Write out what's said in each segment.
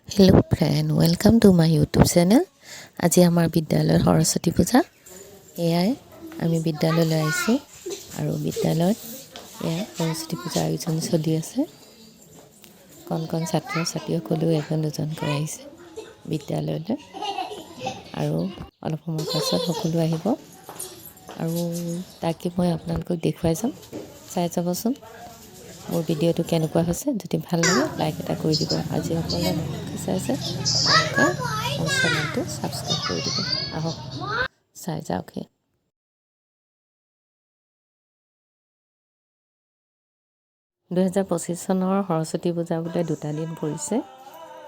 Hello friend, welcome to my YouTube channel. আজি আমাৰ বিদ্যালয়ৰ সৰস্বতী পূজা। এয়াই আমি বিদ্যালয়লৈ আহিছোঁ আৰু বিদ্যালয়ত এয়া সৰস্বতী পূজা আয়োজন চলি আছে। কণ কণ ছাত্ৰ ছাত্ৰীসকলেও এজন দুজনকৈ আহিছে বিদ্যালয়লৈ আৰু অলপ সময় পাছত সকলো আহিব আৰু তাকে মই আপোনালোকক দেখুৱাই যাম। চাই যাবচোন মোৰ ভিডিঅ'টো কেনেকুৱা হৈছে। যদি ভাল লাগে লাইক এটা কৰি দিব। আজি সকলোৱে চাইছে তেওঁলোকে মোৰ চেনেলটো ছাবস্ক্ৰাইব কৰি দিব। আহক চাই যাওকহি। (2025) চনৰ সৰস্বতী পূজা বোলে 2টা দিন পৰিছে।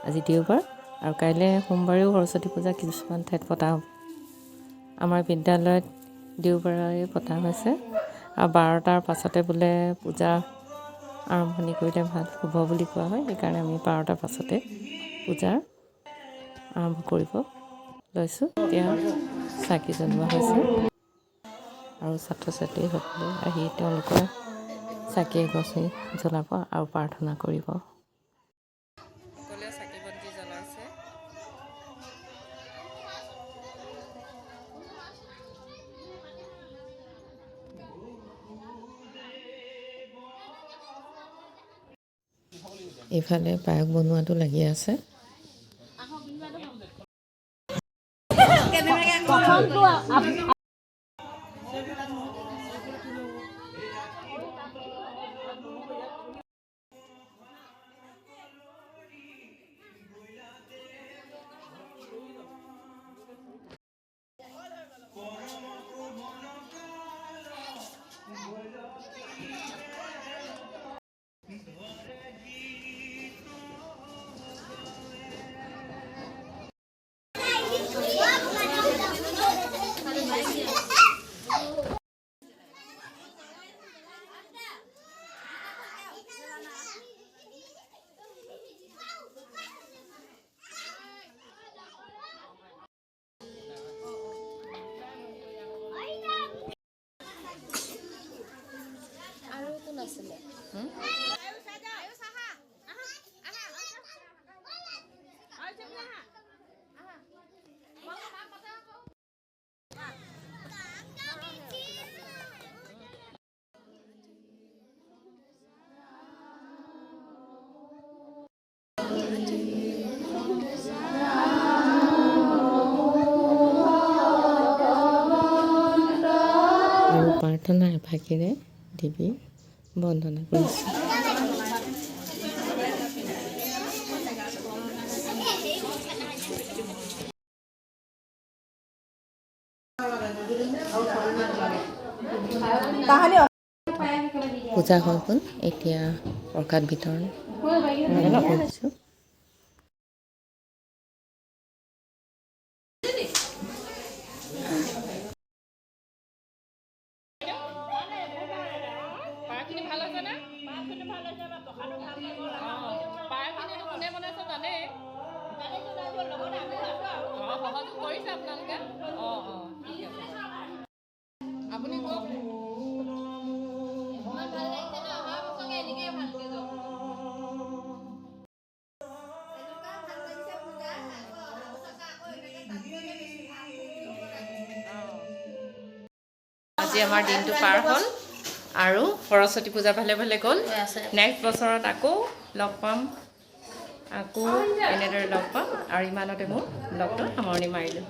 আজি দেওবাৰ আৰু কাইলৈ সোমবাৰেও সৰস্বতী পূজা কিছুমান ঠাইত পতা হ'ব। আমাৰ বিদ্যালয়ত দেওবাৰে পতা হৈছে আৰু 12টাৰ পাছতে বোলে পূজা আৰম্ভণি কৰিলে ভাল হ'ব বুলি কোৱা হয়। সেইকাৰণে আমি 12টাৰ পাছতে পূজা আৰম্ভ কৰিব লৈছোঁ। এতিয়া চাকি জ্বলোৱা হৈছে আৰু ছাত্ৰ ছাত্ৰীসকলে আহি তেওঁলোকৰ চাকি এগছি জ্বলাব আৰু প্ৰাৰ্থনা কৰিব। সকলোৱে চাকি বন্তি জ্বলাইছে। এইফালে পায়স বনোৱাটো লাগি আছে। আৰু প্ৰাৰ্থনাৰ এফাকিৰে দেৱী বন্দনা কৰিছে। পূজা হৈ গ'ল, এতিয়া প্ৰসাদ বিতৰণ কৰিছোঁ। আজি আমাৰ দিনটো পাৰ হ'ল আৰু সৰস্বতী পূজা ভালে ভালে গ'ল। নেক্সট বছৰত আকৌ লগ পাম, আকৌ এনেদৰে লগ পাম আৰু ইমানতে মোৰ ব্লগটো সামৰণি মাৰিলোঁ।